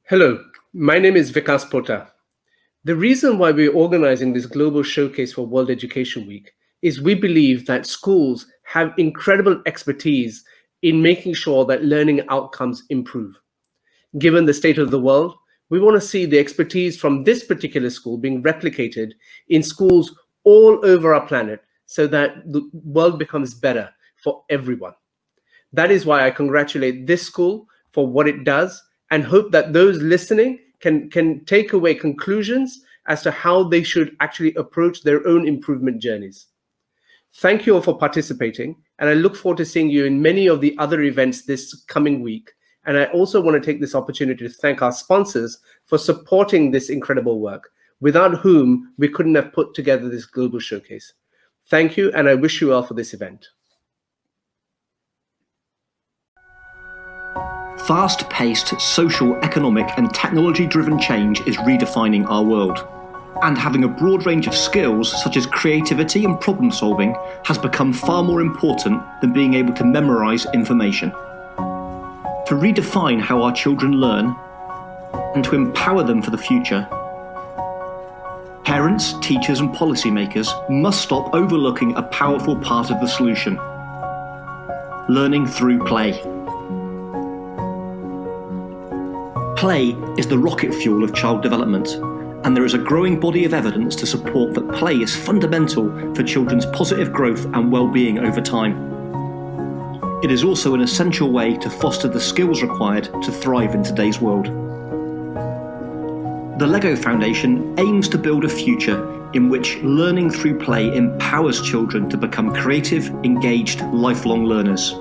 Hello, my name is Vikas Pota. The reason why we're organizing this global showcase for World Education Week is we believe that schools have incredible expertise in making sure that learning outcomes improve. Given the state of the world, we want to see the expertise from this particular school being replicated in schools all over our planet so that the world becomes better for everyone. That is why I congratulate this school for what it does and hope that those listening can take away conclusions as to how they should actually approach their own improvement journeys. Thank you all for participating, and I look forward to seeing you in many of the other events this coming week. And I also want to take this opportunity to thank our sponsors for supporting this incredible work, without whom we couldn't have put together this global showcase. Thank you, and I wish you well for this event. Fast-paced social, economic, and technology-driven change is redefining our world. And having a broad range of skills, such as creativity and problem-solving, has become far more important than being able to memorize information. To redefine how our children learn, and to empower them for the future, parents, teachers, and policymakers must stop overlooking a powerful part of the solution: learning through play. Play is the rocket fuel of child development, and there is a growing body of evidence to support that play is fundamental for children's positive growth and well-being over time. It is also an essential way to foster the skills required to thrive in today's world. The LEGO Foundation aims to build a future in which learning through play empowers children to become creative, engaged, lifelong learners.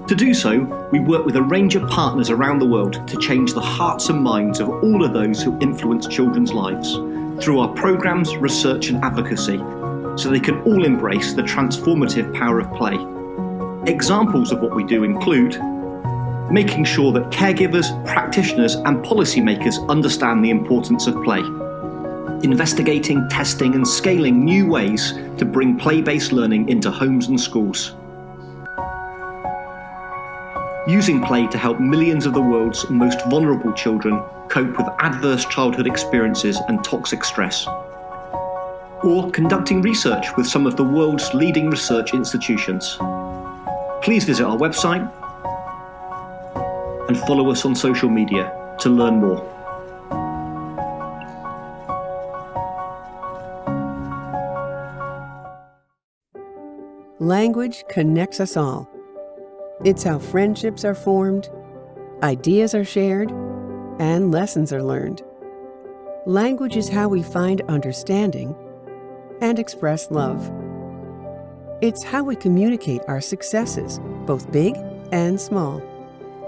To do so, we work with a range of partners around the world to change the hearts and minds of all of those who influence children's lives through our programs, research, and advocacy, so they can all embrace the transformative power of play. Examples of what we do include making sure that caregivers, practitioners, and policymakers understand the importance of play, investigating, testing, and scaling new ways to bring play-based learning into homes and schools, using play to help millions of the world's most vulnerable children cope with adverse childhood experiences and toxic stress, or conducting research with some of the world's leading research institutions. Please visit our website and follow us on social media to learn more. Language connects us all. It's how friendships are formed, ideas are shared, and lessons are learned. Language is how we find understanding and express love. It's how we communicate our successes, both big and small.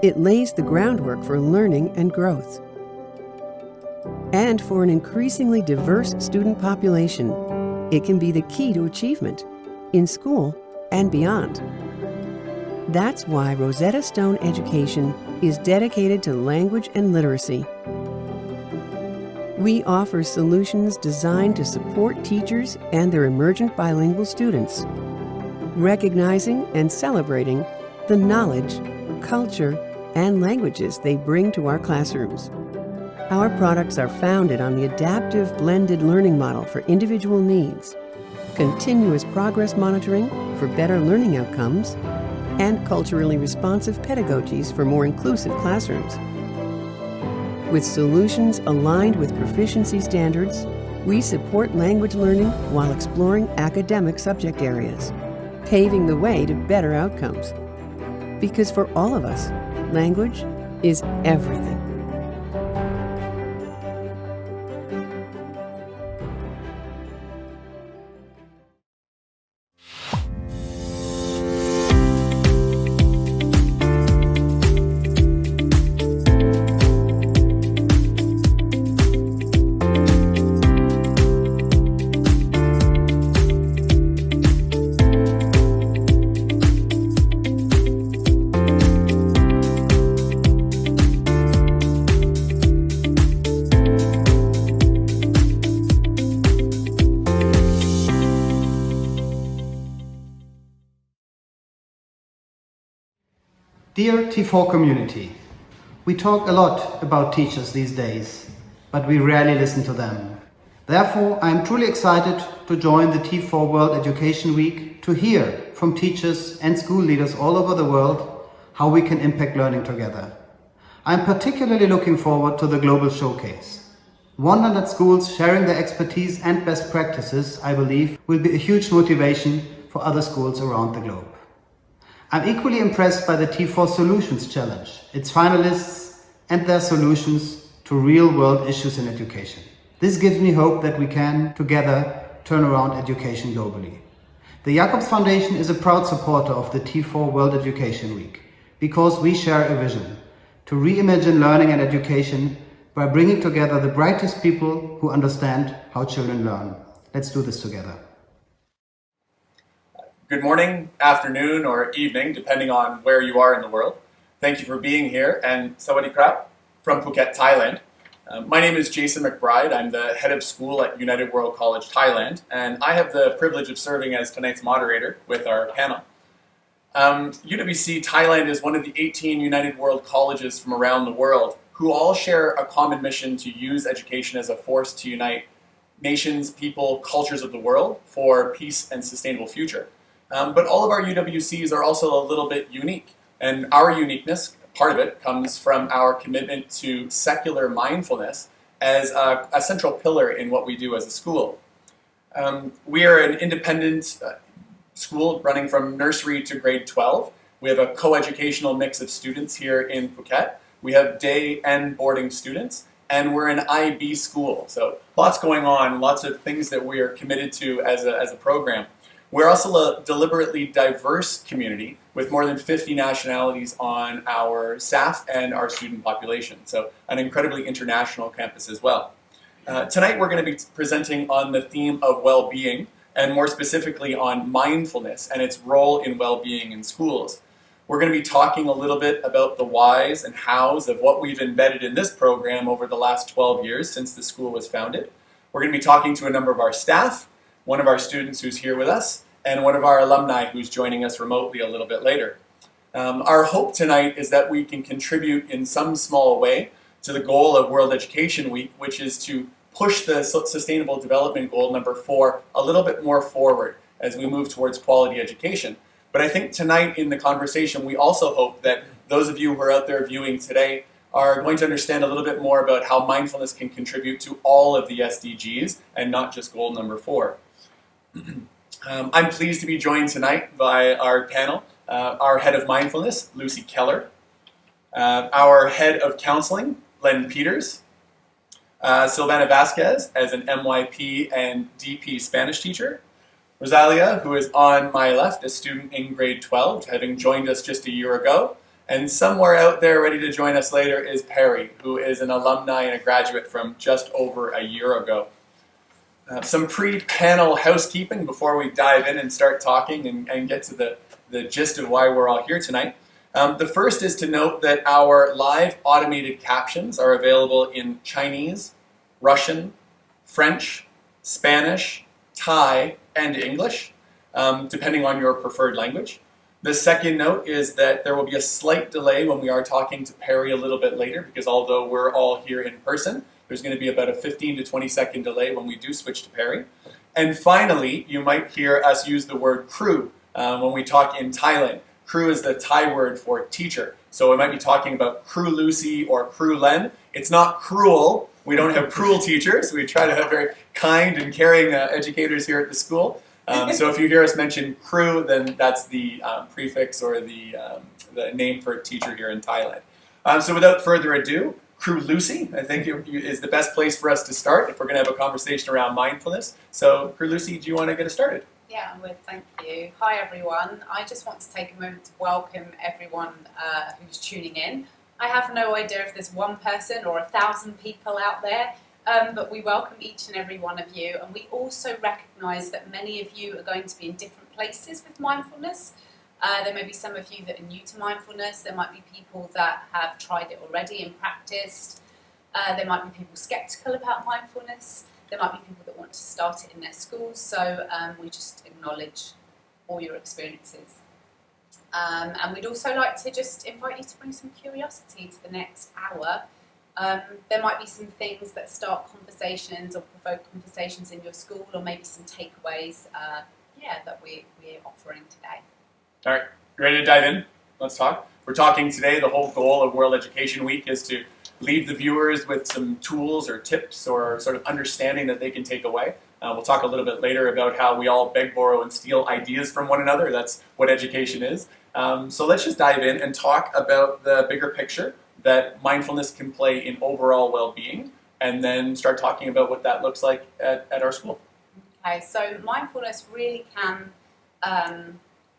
It lays the groundwork for learning and growth. And for an increasingly diverse student population, it can be the key to achievement in school and beyond. That's why Rosetta Stone Education is dedicated to language and literacy. We offer solutions designed to support teachers and their emergent bilingual students, recognizing and celebrating the knowledge, culture, and languages they bring to our classrooms. Our products are founded on the adaptive blended learning model for individual needs, continuous progress monitoring for better learning outcomes, and culturally responsive pedagogies for more inclusive classrooms. With solutions aligned with proficiency standards, we support language learning while exploring academic subject areas, paving the way to better outcomes. Because for all of us, language is everything. Dear T4 community, We talk a lot about teachers these days, but we rarely listen to them. Therefore, I am truly excited to join the T4 World Education Week to hear from teachers and school leaders all over the world how we can impact learning together. I am particularly looking forward to the global showcase. 100 schools sharing their expertise and best practices, I believe, will be a huge motivation for other schools around the globe. I'm equally impressed by the T4 Solutions Challenge, its finalists and their solutions to real-world issues in education. This gives me hope that we can, together, turn around education globally. The Jacobs Foundation is a proud supporter of the T4 World Education Week because we share a vision to reimagine learning and education by bringing together the brightest people who understand how children learn. Let's do this together. Good morning, afternoon, or evening, depending on where you are in the world. Thank you for being here, and Sawadee Krap from Phuket, Thailand. My name is Jason McBride. I'm the head of school at United World College, Thailand, and I have the privilege of serving as tonight's moderator with our panel. UWC Thailand is one of the 18 United World Colleges from around the world who all share a common mission to use education as a force to unite nations, people, cultures of the world for peace and sustainable future. But all of our UWCs are also a little bit unique, and our uniqueness, part of it, comes from our commitment to secular mindfulness as a central pillar in what we do as a school. We are an independent school running from nursery to grade 12. We have a co-educational mix of students here in Phuket. We have day and boarding students, and we're an IB school. So lots going on, lots of things that we are committed to as a program. We're also a deliberately diverse community with more than 50 nationalities on our staff and our student population. So an incredibly international campus as well. Tonight we're going to be presenting on the theme of well-being, and more specifically on mindfulness and its role in well-being in schools. We're going to be talking a little bit about the whys and hows of what we've embedded in this program over the last 12 years since the school was founded. We're going to be talking to a number of our staff, one of our students who's here with us, and one of our alumni who's joining us remotely a little bit later. Our hope tonight is that we can contribute in some small way to the goal of World Education Week, which is to push the Sustainable Development Goal number 4 a little bit more forward as we move towards quality education. But I think tonight in the conversation, we also hope that those of you who are out there viewing today are going to understand a little bit more about how mindfulness can contribute to all of the SDGs and not just goal number 4. I'm pleased to be joined tonight by our panel, our head of mindfulness, Lucy Keller, our head of counseling, Len Peters, Silvana Vasquez as an MYP and DP Spanish teacher, Rosalia, who is on my left, a student in grade 12, having joined us just a year ago, and somewhere out there ready to join us later is Perry, who is an alumni and a graduate from just over a year ago. Some pre-panel housekeeping before we dive in and start talking and get to the gist of why we're all here tonight. The first is to note that our live automated captions are available in Chinese, Russian, French, Spanish, Thai, and English, depending on your preferred language. The second note is that there will be a slight delay when we are talking to Perry a little bit later, because although we're all here in person, there's going to be about a 15 to 20 second delay when we do switch to Perry. And finally, you might hear us use the word crew when we talk in Thailand. Crew is the Thai word for teacher. So we might be talking about crew Lucy or crew Len. It's not cruel. We don't have cruel teachers. We try to have very kind and caring educators here at the school. So if you hear us mention crew, then that's the prefix or the name for a teacher here in Thailand. So without further ado, Crew Lucy, I think is the best place for us to start if we're going to have a conversation around mindfulness. So Crew Lucy, do you want to get us started? Yeah, I would. Thank you. Hi, everyone. I just want to take a moment to welcome everyone who's tuning in. I have no idea if there's one person or 1,000 people out there, but we welcome each and every one of you. And we also recognise that many of you are going to be in different places with mindfulness. There may be some of you that are new to mindfulness. There might be people that have tried it already and practiced. There might be people sceptical about mindfulness. There might be people that want to start it in their schools. So we just acknowledge all your experiences. And we'd also like to just invite you to bring some curiosity to the next hour. There might be some things that start conversations or provoke conversations in your school, or maybe some takeaways that we're offering today. All right, you ready to dive in? Let's talk. We're talking today, the whole goal of World Education Week is to leave the viewers with some tools or tips or sort of understanding that they can take away. We'll talk a little bit later about how we all beg, borrow, and steal ideas from one another. That's what education is. So let's just dive in and talk about the bigger picture that mindfulness can play in overall well-being, and then start talking about what that looks like at our school. Okay, so mindfulness really can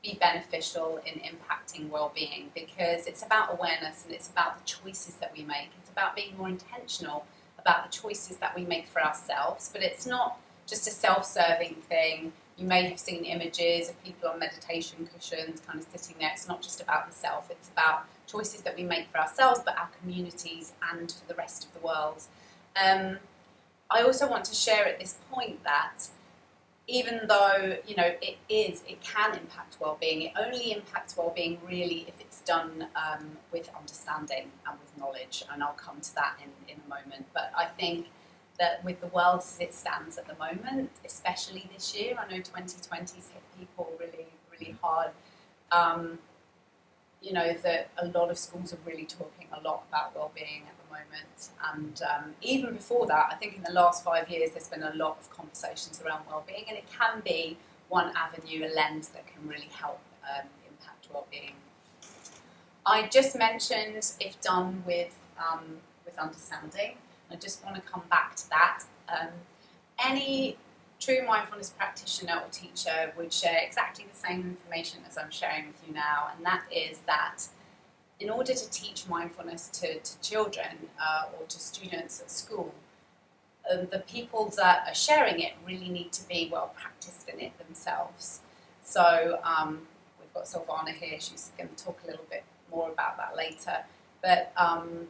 be beneficial in impacting well-being, because it's about awareness and it's about the choices that we make. It's about being more intentional about the choices that we make for ourselves, but it's not just a self-serving thing. You may have seen images of people on meditation cushions kind of sitting there. It's not just about the self, it's about choices that we make for ourselves, but our communities and for the rest of the world. I also want to share at this point that even though, it can impact well-being, it only impacts well-being really if it's done with understanding and with knowledge, and I'll come to that in a moment. But I think that with the world as it stands at the moment, especially this year, I know 2020's hit people really, really hard, that a lot of schools are really talking a lot about well-being at the moment. And even before that, I think in the last 5 years, there's been a lot of conversations around well-being, and it can be one avenue, a lens that can really help impact well-being. I just mentioned if done with understanding. I just want to come back to that. Any true mindfulness practitioner or teacher would share exactly the same information as I'm sharing with you now, and that is that in order to teach mindfulness to children or to students at school, the people that are sharing it really need to be well practiced in it themselves. So we've got Silvana here, she's going to talk a little bit more about that later. But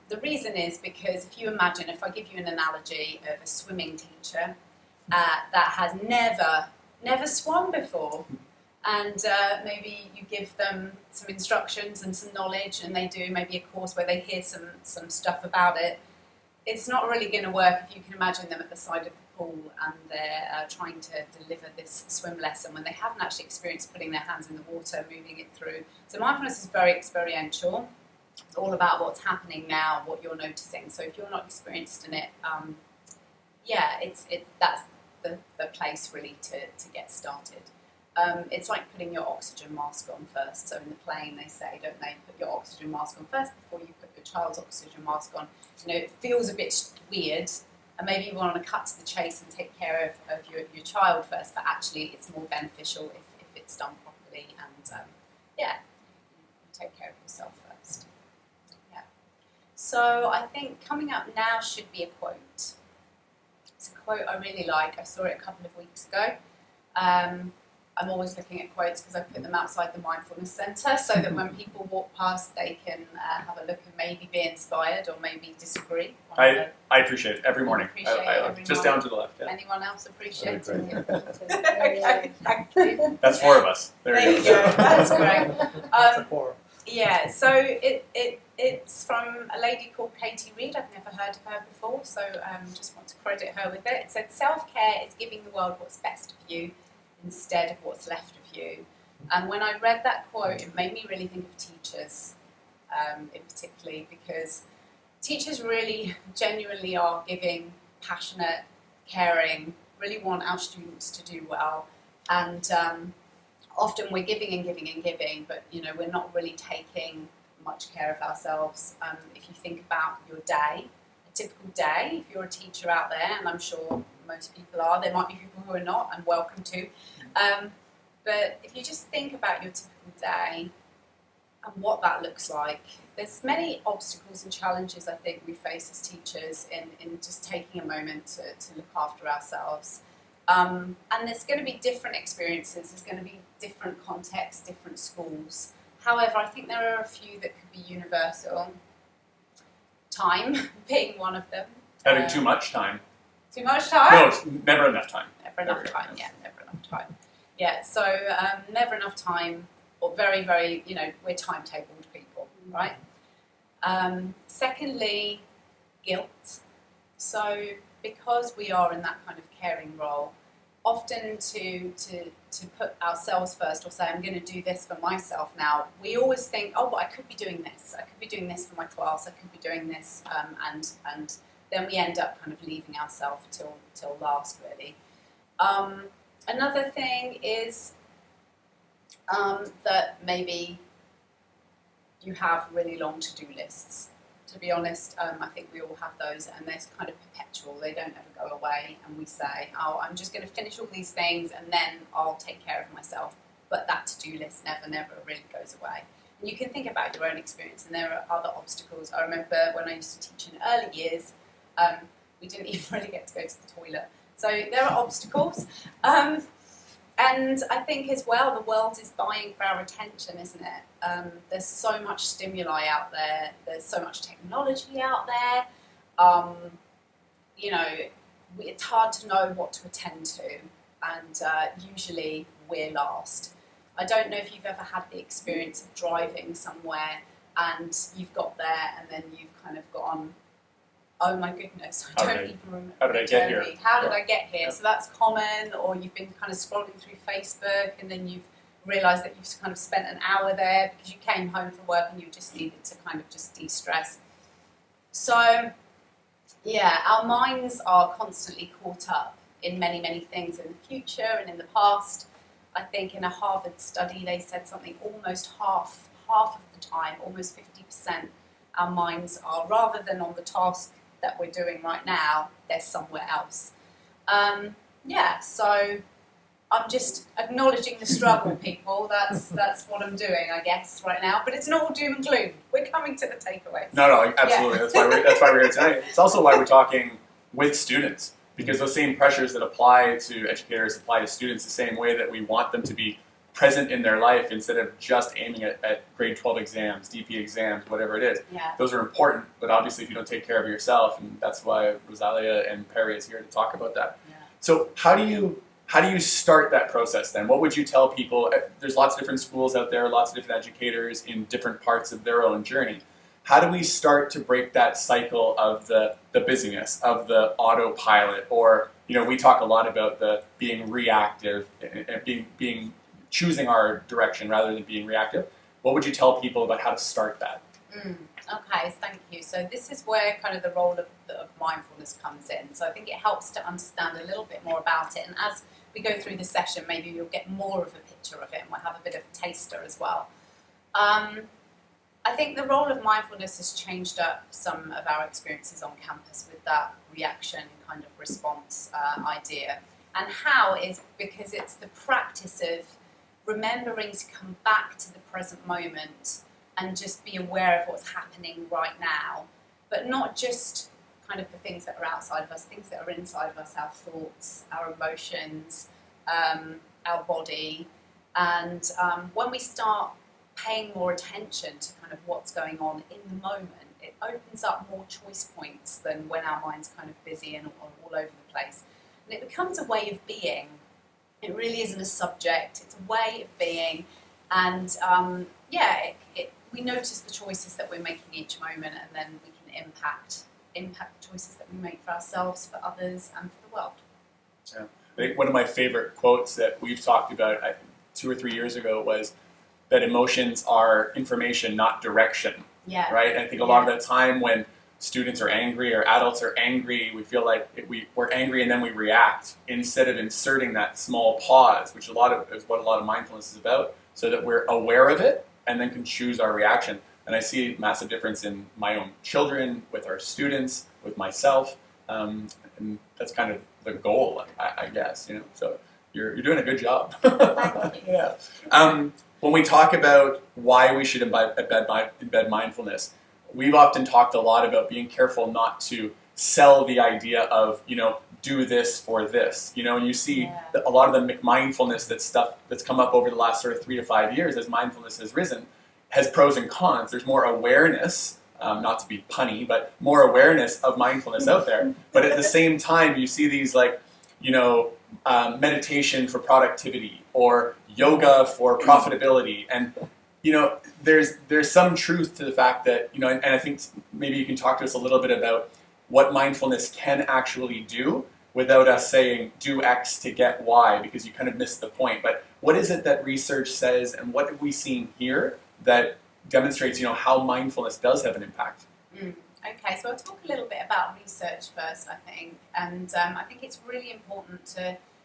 the reason is because if I give you an analogy of a swimming teacher that has never swum before, and maybe you give them some instructions and some knowledge, and they do maybe a course where they hear some stuff about it, it's not really going to work if you can imagine them at the side of the pool and they're trying to deliver this swim lesson when they haven't actually experienced putting their hands in the water, moving it through. So mindfulness is very experiential. It's all about what's happening now, what you're noticing. So if you're not experienced in it, that's the place really to get started. It's like putting your oxygen mask on first. So in the plane they say, don't they, put your oxygen mask on first before you put your child's oxygen mask on. It feels a bit weird, and maybe you want to cut to the chase and take care of your child first, but actually it's more beneficial if it's done properly, and you take care of yourself first. So I think coming up now should be a quote. It's a quote I really like. I saw it a couple of weeks ago. I'm always looking at quotes because I put them outside the Mindfulness Centre so that when people walk past they can have a look and maybe be inspired or maybe disagree. I appreciate it every morning. I look just down to the left. Yeah. Anyone else appreciate it? Okay, thank you. That's 4 of us. There you go. That's great. That's a 4. Yeah, so it's from a lady called Katie Reed. I've never heard of her before, so just want to credit her with it. It said, self-care is giving the world what's best of you instead of what's left of you. And when I read that quote, it made me really think of teachers, in particularly, because teachers really genuinely are giving, passionate, caring, really want our students to do well, and often we're giving and giving and giving, but we're not really taking much care of ourselves. If you think about your day, a typical day, if you're a teacher out there, and I'm sure most people are, there might be people who are not, and welcome to, but if you just think about your typical day and what that looks like, there's many obstacles and challenges I think we face as teachers in just taking a moment to look after ourselves. And there's going to be different experiences, there's going to be different contexts, different schools. However, I think there are a few that could be universal. Time being one of them. Having too much time. Too much time? No, it's never enough time. Never enough time, yeah, never enough time. Yeah, so never enough time, or very, very, we're timetabled people, right? Secondly, guilt. So because we are in that kind of caring role, often to put ourselves first or say, I'm going to do this for myself now, we always think, oh, but I could be doing this. I could be doing this for my class. I could be doing this. And then we end up kind of leaving ourselves till last, really. Another thing is that maybe you have really long to-do lists. To be honest, I think we all have those, and they're kind of perpetual. They don't ever go away, and we say, oh, I'm just going to finish all these things and then I'll take care of myself. But that to-do list never really goes away. And you can think about your own experience, and there are other obstacles. I remember when I used to teach in early years, we didn't even really get to go to the toilet. So there are obstacles. And I think as well, the world is vying for our attention, isn't it? There's so much stimuli out there. There's so much technology out there. It's hard to know what to attend to, and usually we're last. I don't know if you've ever had the experience of driving somewhere and you've got there and then you've kind of gone, oh my goodness, I don't even remember. How did I get here? How did I get here? So that's common. Or you've been kind of scrolling through Facebook and then you've realised that you've kind of spent an hour there because you came home from work and you just needed to kind of just de-stress. So, yeah, our minds are constantly caught up in many, many things in the future and in the past. I think in a Harvard study they said something almost half of the time, almost 50%, our minds are, rather than on the task that we're doing right now, they're somewhere else. So I'm just acknowledging the struggle, people. That's what I'm doing, I guess, right now. But it's not all doom and gloom. We're coming to the takeaways. No, absolutely. Yeah. That's why we're here tonight. It's also why we're talking with students, because those same pressures that apply to educators apply to students the same way that we want them to be present in their life instead of just aiming at grade 12 exams, DP exams, whatever it is. Yeah. Those are important, but obviously if you don't take care of yourself, and that's why Rosalia and Perry is here to talk about that. Yeah. So how do you start that process then? What would you tell people? There's lots of different schools out there, lots of different educators in different parts of their own journey. How do we start to break that cycle of the busyness, of the autopilot, or, we talk a lot about the being reactive and being choosing our direction rather than being reactive. What would you tell people about how to start that? Okay, thank you. So this is where kind of the role of mindfulness comes in. So I think it helps to understand a little bit more about it. And as we go through the session, maybe you'll get more of a picture of it and we'll have a bit of a taster as well. I think the role of mindfulness has changed up some of our experiences on campus with that reaction kind of response idea. And how is because it's the practice of remembering to come back to the present moment and just be aware of what's happening right now, but not just kind of the things that are outside of us, things that are inside of us, our thoughts, our emotions, our body. And when we start paying more attention to kind of what's going on in the moment, it opens up more choice points than when our mind's kind of busy and all over the place. And it becomes a way of being. It really isn't a subject, it's a way of being, and we notice the choices that we're making each moment, and then we can impact the choices that we make for ourselves, for others, and for the world. Yeah. I think one of my favorite quotes that we've talked about 2 or 3 years ago was that emotions are information, not direction. Yeah. Right? And I think a lot of the time when students are angry or adults are angry, we feel like we're angry and then we react instead of inserting that small pause, which is what a lot of mindfulness is about, so that we're aware of it and then can choose our reaction. And I see a massive difference in my own children, with our students, with myself, and that's kind of the goal, I guess. So you're doing a good job. Yeah. When we talk about why we should embed mindfulness, we've often talked a lot about being careful not to sell the idea of, do this for this. And you see a lot of the mindfulness that's come up over the last sort of 3 to 5 years as mindfulness has risen, has pros and cons. There's more awareness, not to be punny, but more awareness of mindfulness out there. But at the same time, you see these meditation for productivity or yoga for profitability. And there's some truth to the fact that, and I think maybe you can talk to us a little bit about what mindfulness can actually do without us saying do X to get Y, because you kind of missed the point. But what is it that research says, and what have we seen here that demonstrates, how mindfulness does have an impact? Okay, so I'll talk a little bit about research first, I think. And I think it's really important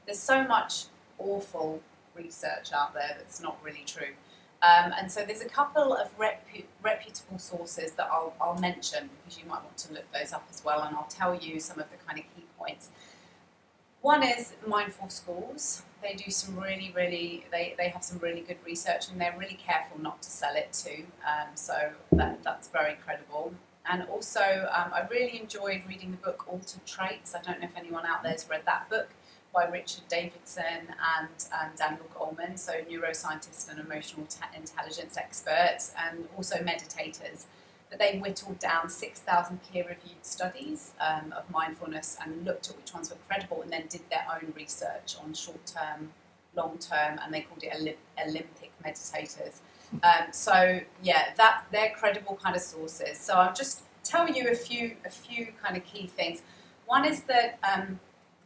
there's so much awful research out there that's not really true. And so there's a couple of reputable sources that I'll mention, because you might want to look those up as well, and I'll tell you some of the kind of key points. One is Mindful Schools. They do some they have some really good research, and they're really careful not to sell it too. So that's very credible. And also, I really enjoyed reading the book Altered Traits. I don't know if anyone out there has read that book, by Richard Davidson and Daniel Goleman, so neuroscientists and emotional intelligence experts, and also meditators. But they whittled down 6,000 peer-reviewed studies of mindfulness and looked at which ones were credible, and then did their own research on short-term, long-term, and they called it Olympic meditators. So yeah, they're credible kind of sources. So I'll just tell you a few kind of key things. One is that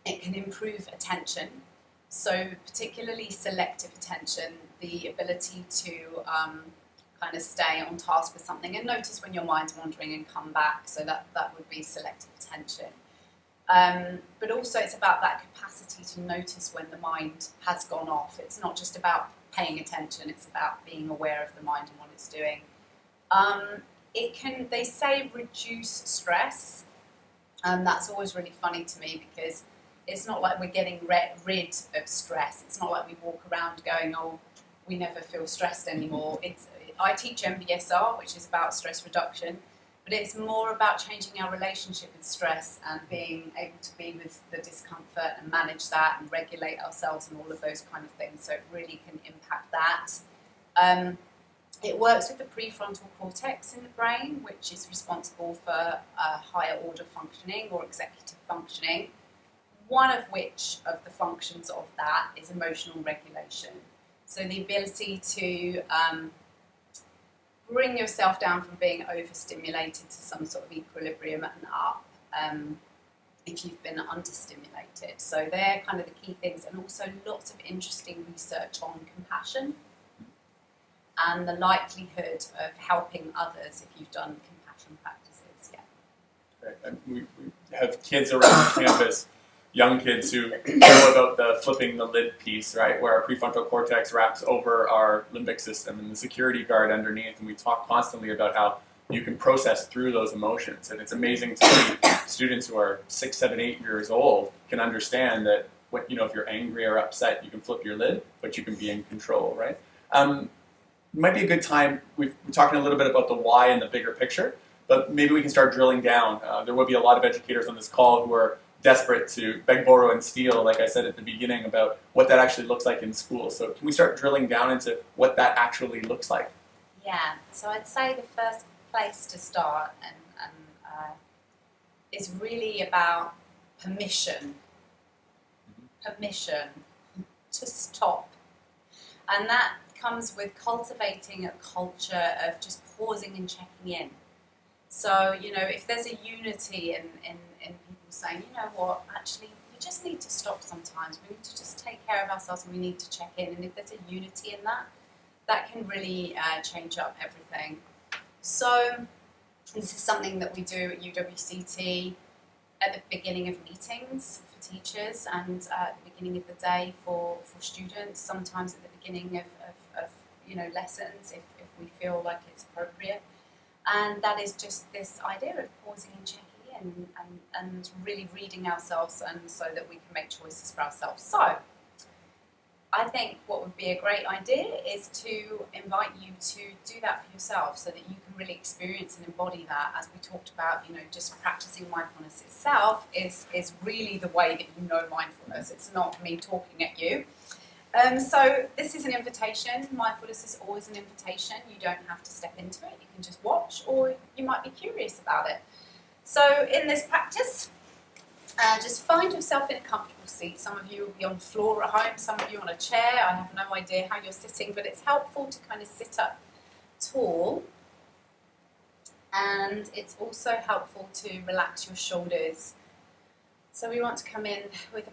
it can improve attention, so particularly selective attention, the ability to kind of stay on task with something and notice when your mind's wandering and come back, so that would be selective attention. But also it's about that capacity to notice when the mind has gone off. It's not just about paying attention, it's about being aware of the mind and what it's doing. It can, they say, reduce stress, and that's always really funny to me, because it's not like we're getting rid of stress. It's not like we walk around going, oh, we never feel stressed anymore. I teach MBSR, which is about stress reduction, but it's more about changing our relationship with stress and being able to be with the discomfort and manage that and regulate ourselves and all of those kind of things. So it really can impact that. It works with the prefrontal cortex in the brain, which is responsible for higher order functioning or executive functioning. One of which of the functions of that is emotional regulation. So the ability to bring yourself down from being overstimulated to some sort of equilibrium and up if you've been understimulated. So they're kind of the key things, and also lots of interesting research on compassion and the likelihood of helping others if you've done compassion practices. Yeah. Right. And we have kids around campus, young kids who know about the flipping the lid piece, right, where our prefrontal cortex wraps over our limbic system and the security guard underneath, and we talk constantly about how you can process through those emotions. And it's amazing to see students who are 6, 7, 8 years old can understand that if you're angry or upset, you can flip your lid, but you can be in control, right? It might be a good time, we're talking a little bit about the why and the bigger picture, but maybe we can start drilling down. There will be a lot of educators on this call who are desperate to beg, borrow, and steal, like I said at the beginning, about what that actually looks like in school. So can we start drilling down into what that actually looks like? Yeah, so I'd say the first place to start is really about permission. Permission to stop. And that comes with cultivating a culture of just pausing and checking in. So, if there's a unity in people saying, you know what, actually, we just need to stop sometimes. We need to just take care of ourselves and we need to check in. And if there's a unity in that, that can really change up everything. So this is something that we do at UWCT at the beginning of meetings for teachers and at the beginning of the day for students, sometimes at the beginning of lessons if we feel like it's appropriate. And that is just this idea of pausing and checking in and really reading ourselves, and so that we can make choices for ourselves. So I think what would be a great idea is to invite you to do that for yourself, so that you can really experience and embody that. As we talked about, just practicing mindfulness itself is really the way that you know mindfulness. It's not me talking at you. So this is an invitation. Mindfulness is always an invitation. You don't have to step into it. You can just watch, or you might be curious about it. So in this practice, Just find yourself in a comfortable seat. Some of you will be on the floor at home, some of you on a chair. I have no idea how you're sitting, but it's helpful to kind of sit up tall. And it's also helpful to relax your shoulders. So we want to come in with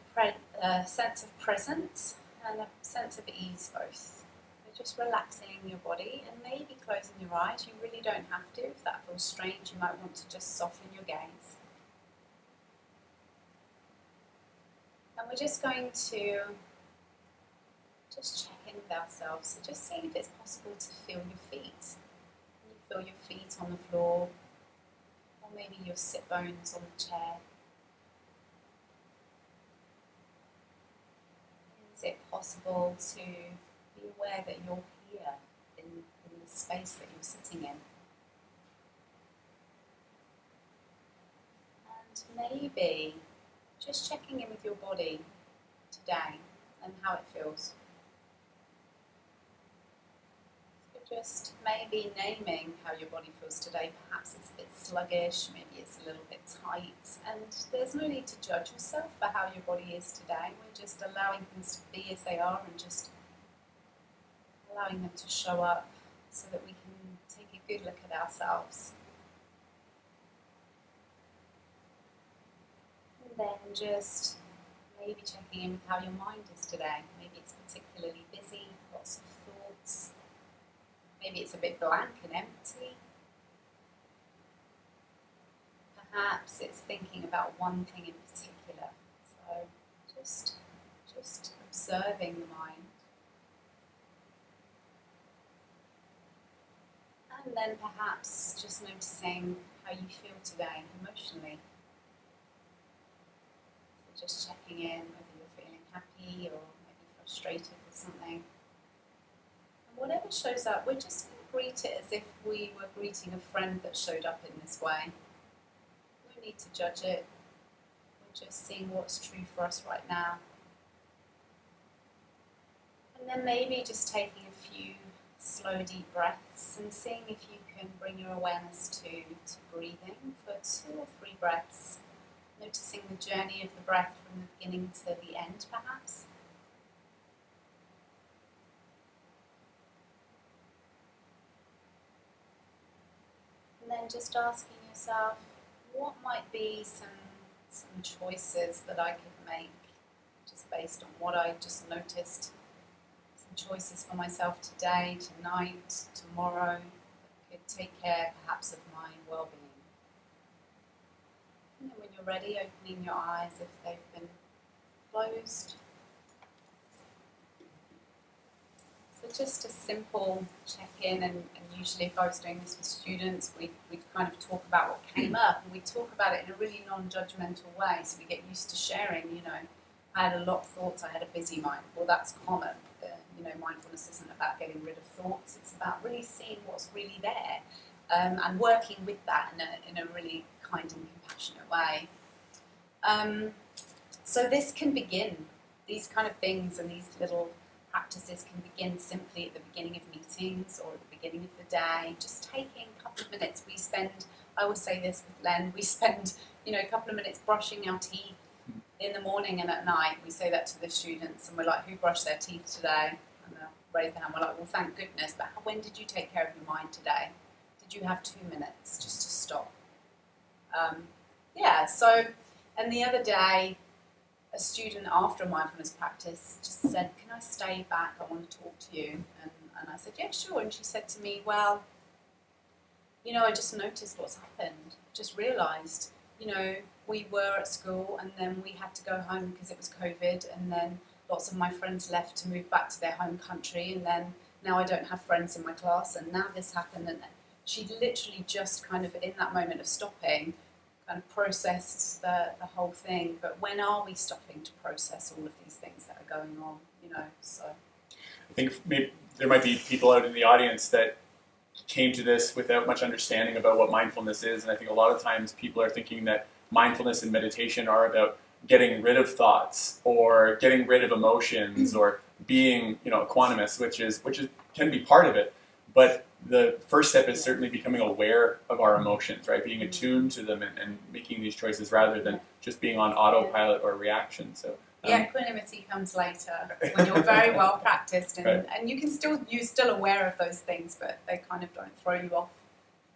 a sense of presence and a sense of ease both. So just relaxing your body and maybe closing your eyes. You really don't have to. If that feels strange, you might want to just soften your gaze. And we're just going to just check in with ourselves. So just see if it's possible to feel your feet. Can you feel your feet on the floor? Or maybe your sit bones on the chair? Is it possible to be aware that you're here in the space that you're sitting in? And maybe just checking in with your body today and how it feels. So just maybe naming how your body feels today. Perhaps it's a bit sluggish, maybe it's a little bit tight, and there's no need to judge yourself for how your body is today. We're just allowing things to be as they are and just allowing them to show up so that we can take a good look at ourselves. Then just maybe checking in with how your mind is today. Maybe it's particularly busy, lots of thoughts. Maybe it's a bit blank and empty. Perhaps it's thinking about one thing in particular. So just observing the mind. And then perhaps just noticing how you feel today emotionally. Just checking in whether you're feeling happy or maybe frustrated with something. And whatever shows up, we're just going to greet it as if we were greeting a friend that showed up in this way. No need to judge it. We're just seeing what's true for us right now. And then maybe just taking a few slow, deep breaths and seeing if you can bring your awareness to breathing for 2 or 3 breaths. Noticing the journey of the breath from the beginning to the end, perhaps. And then just asking yourself, what might be some choices that I could make, just based on what I just noticed. Some choices for myself today, tonight, tomorrow, that could take care perhaps of my well-being. And then when you're ready, opening your eyes if they've been closed. So just a simple check-in, and usually if I was doing this with students, we'd kind of talk about what came up, and we talk about it in a really non-judgmental way, so we get used to sharing, I had a lot of thoughts, I had a busy mind. Well, that's common. Mindfulness isn't about getting rid of thoughts, it's about really seeing what's really there, and working with that in a really kind and compassionate way. So this can begin, these kind of things and these little practices can begin simply at the beginning of meetings or at the beginning of the day, just taking a couple of minutes. I always say this with Len, we spend a couple of minutes brushing our teeth in the morning and at night. We say that to the students and we're like, who brushed their teeth today? And they'll raise their hand, we're like, well, thank goodness, but when did you take care of your mind today? Did you have 2 minutes just to stop? And the other day, a student after a mindfulness practice just said, can I stay back? I want to talk to you. And I said, yeah, sure. And she said to me, well, I just noticed what's happened. Just realised, we were at school and then we had to go home because it was COVID, and then lots of my friends left to move back to their home country, and then now I don't have friends in my class, and now this happened. And she literally just kind of, in that moment of stopping, kind of processed the whole thing. But when are we stopping to process all of these things that are going on, so. I think maybe there might be people out in the audience that came to this without much understanding about what mindfulness is, and I think a lot of times people are thinking that mindfulness and meditation are about getting rid of thoughts or getting rid of emotions or being, equanimous, which can be part of it. But the first step is certainly becoming aware of our emotions, right? Being attuned to them and making these choices rather than just being on autopilot or reaction. So equanimity comes later when you're very well practiced, and, Right. and you're still aware of those things, but they kind of don't throw you off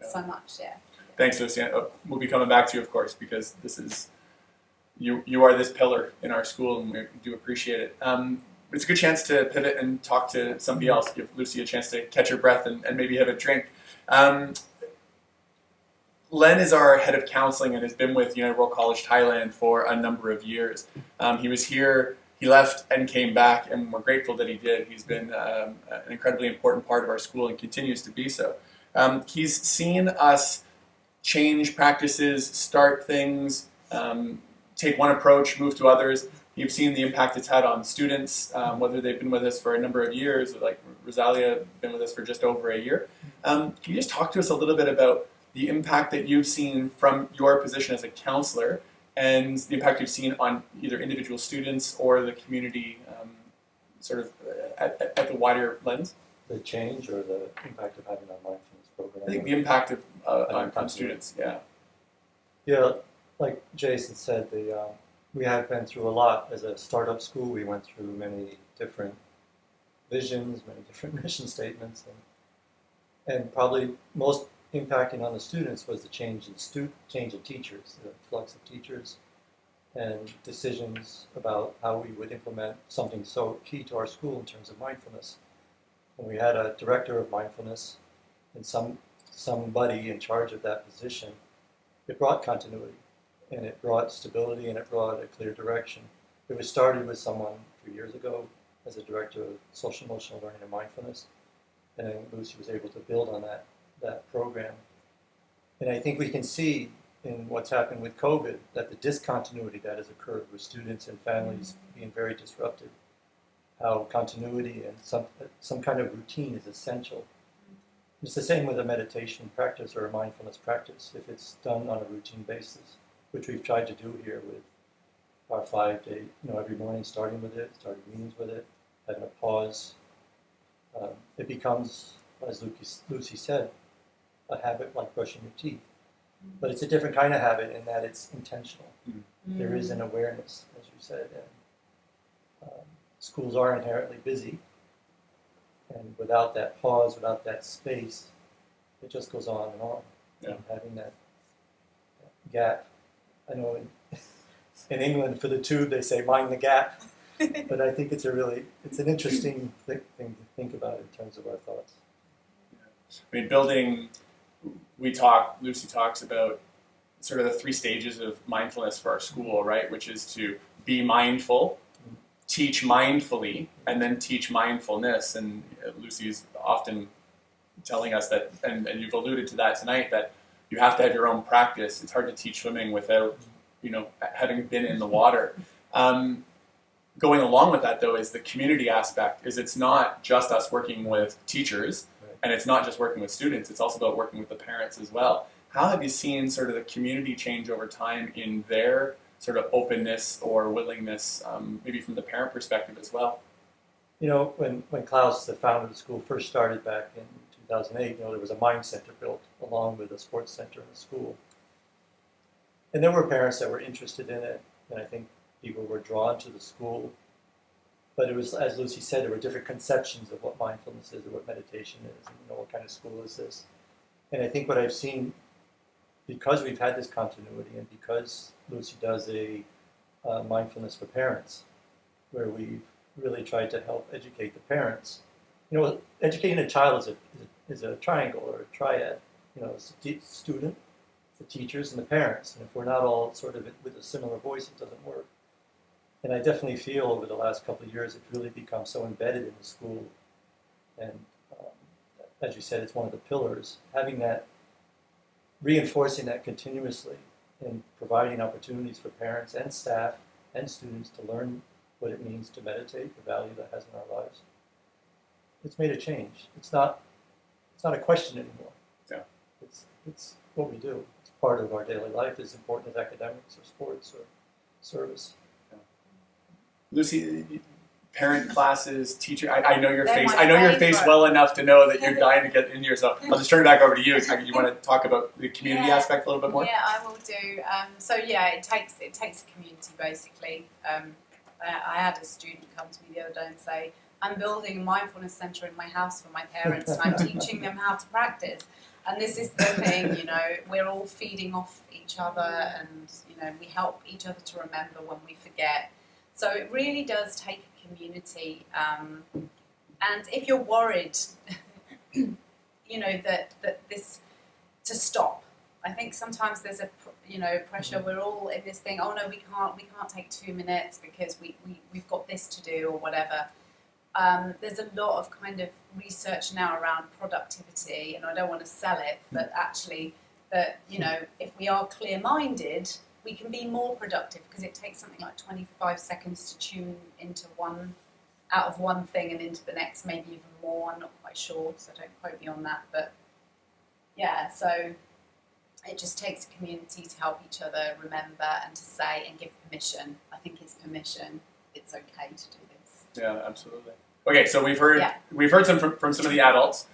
so much. Yeah. Thanks, Lucy. We'll be coming back to you, of course, because this is you are this pillar in our school, and we do appreciate it. It's a good chance to pivot and talk to somebody else, give Lucy a chance to catch her breath and maybe have a drink. Len is our head of counseling and has been with United World College Thailand for a number of years. He was here, he left and came back, and we're grateful that he did. He's been an incredibly important part of our school and continues to be so. He's seen us change practices, start things, take one approach, move to others. You've seen the impact it's had on students, whether they've been with us for a number of years, like Rosalia been with us for just over a year. Can you just talk to us a little bit about the impact that you've seen from your position as a counselor and the impact you've seen on either individual students or the community sort of at the wider lens? The change or the impact of having a mindfulness program? I think the impact of on students, yeah. Yeah, like Jason said, we have been through a lot. As a startup school, we went through many different visions, many different mission statements, and probably most impacting on the students was the change in teachers, the flux of teachers, and decisions about how we would implement something so key to our school in terms of mindfulness. When we had a director of mindfulness and somebody in charge of that position, it brought continuity, and it brought stability, and it brought a clear direction. It was started with someone 3 years ago as a director of social emotional learning and mindfulness, and Lucy was able to build on that program. And I think we can see in what's happened with COVID that the discontinuity that has occurred with students and families being very disrupted, how continuity and some kind of routine is essential. It's the same with a meditation practice or a mindfulness practice if it's done on a routine basis, which we've tried to do here with our 5-day, every morning starting meetings with it, having a pause. It becomes, as Lucy said, a habit like brushing your teeth. But it's a different kind of habit in that it's intentional. There is an awareness, as you said. And schools are inherently busy. And without that pause, without that space, it just goes on and on. Yeah. And having that gap. I know in England, for the tube, they say, mind the gap. But I think it's an interesting thing to think about in terms of our thoughts. I mean, Lucy talks about sort of the 3 stages of mindfulness for our school, right? Which is to be mindful, teach mindfully, and then teach mindfulness. And Lucy's often telling us that, and you've alluded to that tonight, that you have to have your own practice. It's hard to teach swimming without, having been in the water. Going along with that, though, is the community aspect. It's not just us working with teachers, and it's not just working with students. It's also about working with the parents as well. How have you seen sort of the community change over time in their sort of openness or willingness, maybe from the parent perspective as well? When Klaus, the founder of the school, first started back in 2008, there was a mind center built along with a sports center in the school. And there were parents that were interested in it, and I think people were drawn to the school. But it was, as Lucy said, there were different conceptions of what mindfulness is or what meditation is, and what kind of school is this. And I think what I've seen, because we've had this continuity and because Lucy does a mindfulness for parents, where we've really tried to help educate the parents. Educating a child is a triangle or a triad. It's the student, the teachers, and the parents. And if we're not all sort of with a similar voice, it doesn't work. And I definitely feel over the last couple of years, it's really become so embedded in the school. And as you said, it's one of the pillars. Having that, reinforcing that continuously and providing opportunities for parents and staff and students to learn what it means to meditate, the value that has in our lives. It's made a change. It's not a question anymore. Yeah. It's what we do. It's part of our daily life, as important as academics or sports or service. Lucy, parent classes, teacher. I know your They're face. my I know your face favourite. well enough to know that you're dying to get in here. So I'll just turn it back over to you. You want to talk about the community Yeah. aspect a little bit more? Yeah, I will do. So yeah, it takes a community basically. I had a student come to me the other day and say, "I'm building a mindfulness centre in my house for my parents, and I'm teaching them how to practice." And this is the thing, you know, we're all feeding off each other, and you know, we help each other to remember when we forget. So it really does take a community. And if you're worried, you know, that this to stop. I think sometimes there's a pressure. We're all in this thing. Oh no, we can't take 2 minutes because we've got this to do or whatever. There's a lot of kind of research now around productivity, and I don't want to sell it, but actually that, you know, if we are clear-minded, we can be more productive because it takes something like 25 seconds to tune into out of one thing and into the next, maybe even more. I'm not quite sure, so don't quote me on that. But yeah, so it just takes a community to help each other remember and to say and give permission. I think it's permission. It's okay to do this. Yeah, absolutely. Okay, so we've heard some from some of the adults.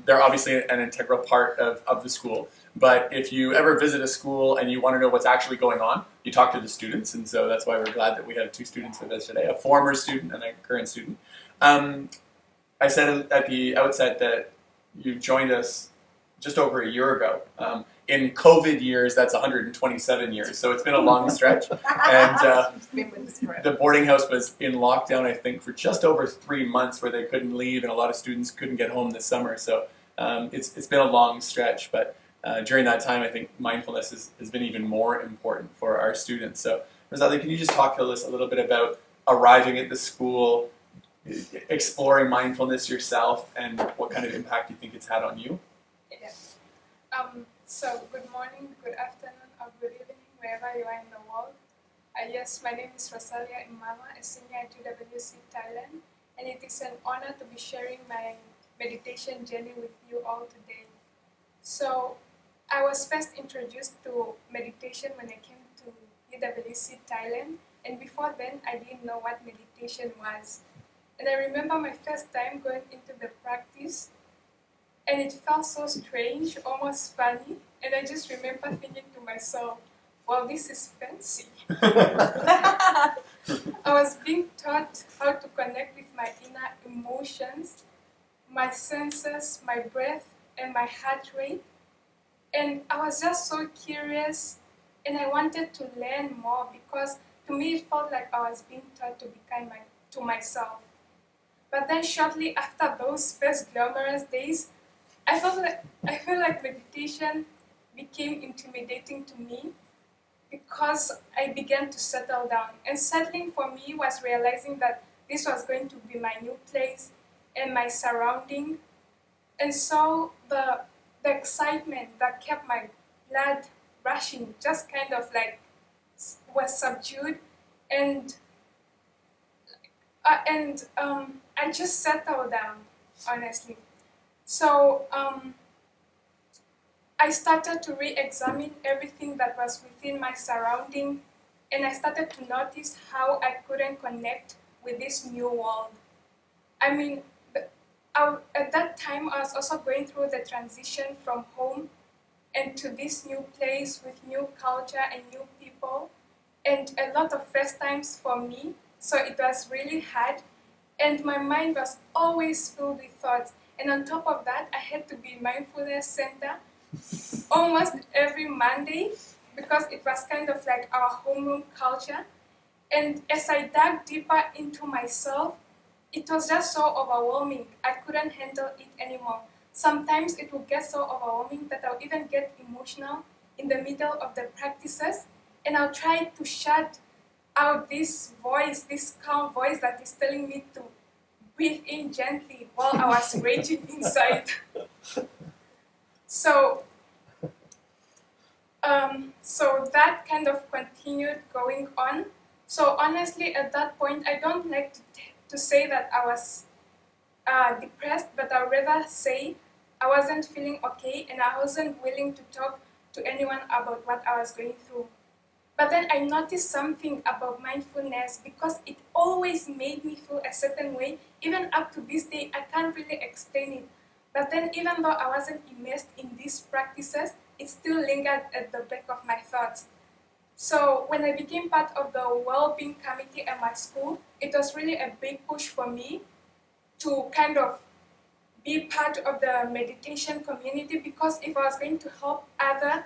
They're obviously an integral part of the school. But if you ever visit a school and you want to know what's actually going on, you talk to the students, and so that's why we're glad that we have 2 students with us today, a former student and a current student. I said at the outset that you joined us just over a year ago. In COVID years, that's 127 years, so it's been a long stretch. And the boarding house was in lockdown, I think, for just over 3 months where they couldn't leave, and a lot of students couldn't get home this summer. So it's been a long stretch, but during that time, I think mindfulness has been even more important for our students. So, Rosalie, can you just talk to us a little bit about arriving at the school, exploring mindfulness yourself, and what kind of impact you think it's had on you? Yes. So, good morning, good afternoon, or good evening, wherever you are in the world. Yes, my name is Rosalia Imama, a senior at UWC Thailand, and it is an honor to be sharing my meditation journey with you all today. So, I was first introduced to meditation when I came to UWC Thailand, and before then, I didn't know what meditation was. And I remember my first time going into the practice, and it felt so strange, almost funny, and I just remember thinking to myself, wow, this is fancy. I was being taught how to connect with my inner emotions, my senses, my breath, and my heart rate. And I was just so curious, and I wanted to learn more because to me it felt like I was being taught to be kind to myself. But then shortly after those first glamorous days, I felt like meditation became intimidating to me because I began to settle down. And settling for me was realizing that this was going to be my new place and my surrounding. And so the excitement that kept my blood rushing just kind of like was subdued, and I just settled down, honestly. So I started to re-examine everything that was within my surrounding, and I started to notice how I couldn't connect with this new world. I mean, at that time, I was also going through the transition from home and to this new place with new culture and new people, and a lot of first times for me. So it was really hard, and my mind was always filled with thoughts. And on top of that, I had to be in mindfulness center almost every Monday because it was kind of like our homeroom culture. And as I dug deeper into myself, it was just so overwhelming. I couldn't handle it anymore. Sometimes it would get so overwhelming that I'll even get emotional in the middle of the practices, and I'll try to shut out this voice, this calm voice that is telling me to breathe in gently while I was raging inside. So that kind of continued going on. So honestly, at that point, I don't like to say that I was depressed, but I'd rather say I wasn't feeling okay and I wasn't willing to talk to anyone about what I was going through. But then I noticed something about mindfulness because it always made me feel a certain way. Even up to this day, I can't really explain it. But then even though I wasn't immersed in these practices, it still lingered at the back of my thoughts. So when I became part of the wellbeing committee at my school, it was really a big push for me to kind of be part of the meditation community, because if I was going to help other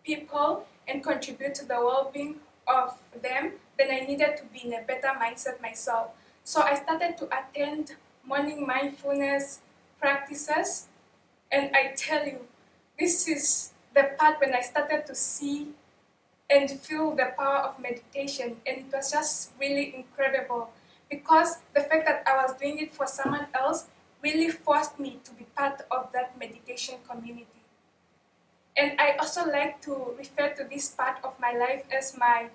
people and contribute to the well-being of them, then I needed to be in a better mindset myself. So I started to attend morning mindfulness practices, and I tell you, this is the part when I started to see and feel the power of meditation, and it was just really incredible, because the fact that I was doing it for someone else really forced me to be part of that meditation community. And I also like to refer to this part of my life as my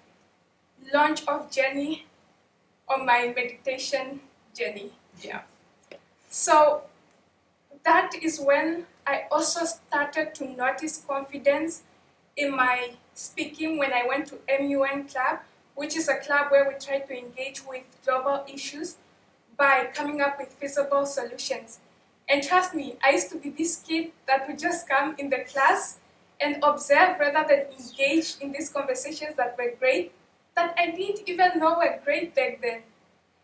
launch off journey on my meditation journey. Yeah. So that is when I also started to notice confidence in my speaking when I went to MUN Club, which is a club where we try to engage with global issues by coming up with feasible solutions. And trust me, I used to be this kid that would just come in the class and observe rather than engage in these conversations that were great, that I didn't even know were great back then.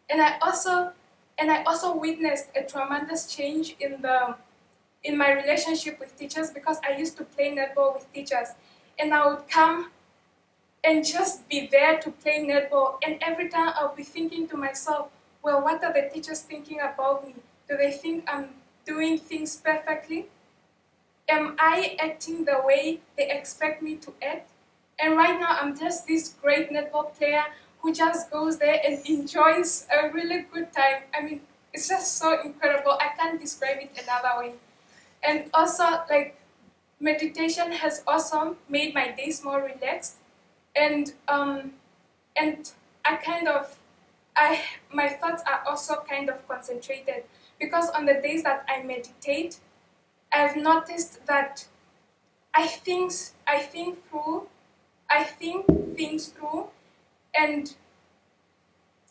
And I also witnessed a tremendous change in my relationship with teachers, because I used to play netball with teachers, and I would come and just be there to play netball, and every time I'll be thinking to myself, well, what are the teachers thinking about me? Do they think I'm doing things perfectly? Am I acting the way they expect me to act? And right now, I'm just this great netball player who just goes there and enjoys a really good time. I mean, it's just so incredible. I can't describe it another way. And also, like, meditation has also made my days more relaxed. And my thoughts are also kind of concentrated, because on the days that I meditate, I've noticed that I think things through, and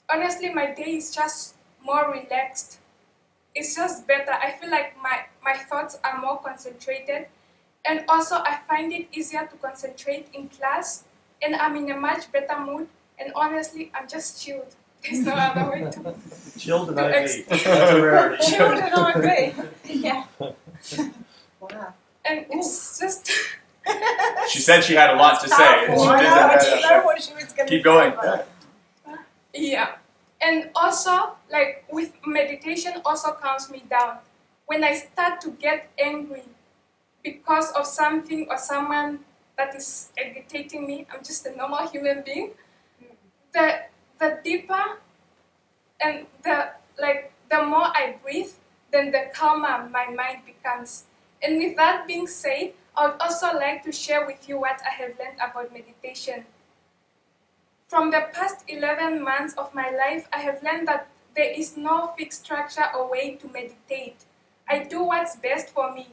honestly, my day is just more relaxed. It's just better. I feel like my thoughts are more concentrated, and also I find it easier to concentrate in class, and I'm in a much better mood, and honestly, I'm just chilled. There's no other way to Chilled and to IV. That's a rarity. Chilled and IV. Yeah. Wow. and it's just She said she had a lot to say. And she I did know, I that. didn't know what she was going to say. Keep going. but- yeah. And also, like, with meditation also calms me down. When I start to get angry because of something or someone that is agitating me, I'm just a normal human being. The deeper and the more I breathe, then the calmer my mind becomes. And with that being said, I would also like to share with you what I have learned about meditation. From the past 11 months of my life, I have learned that there is no fixed structure or way to meditate. I do what's best for me.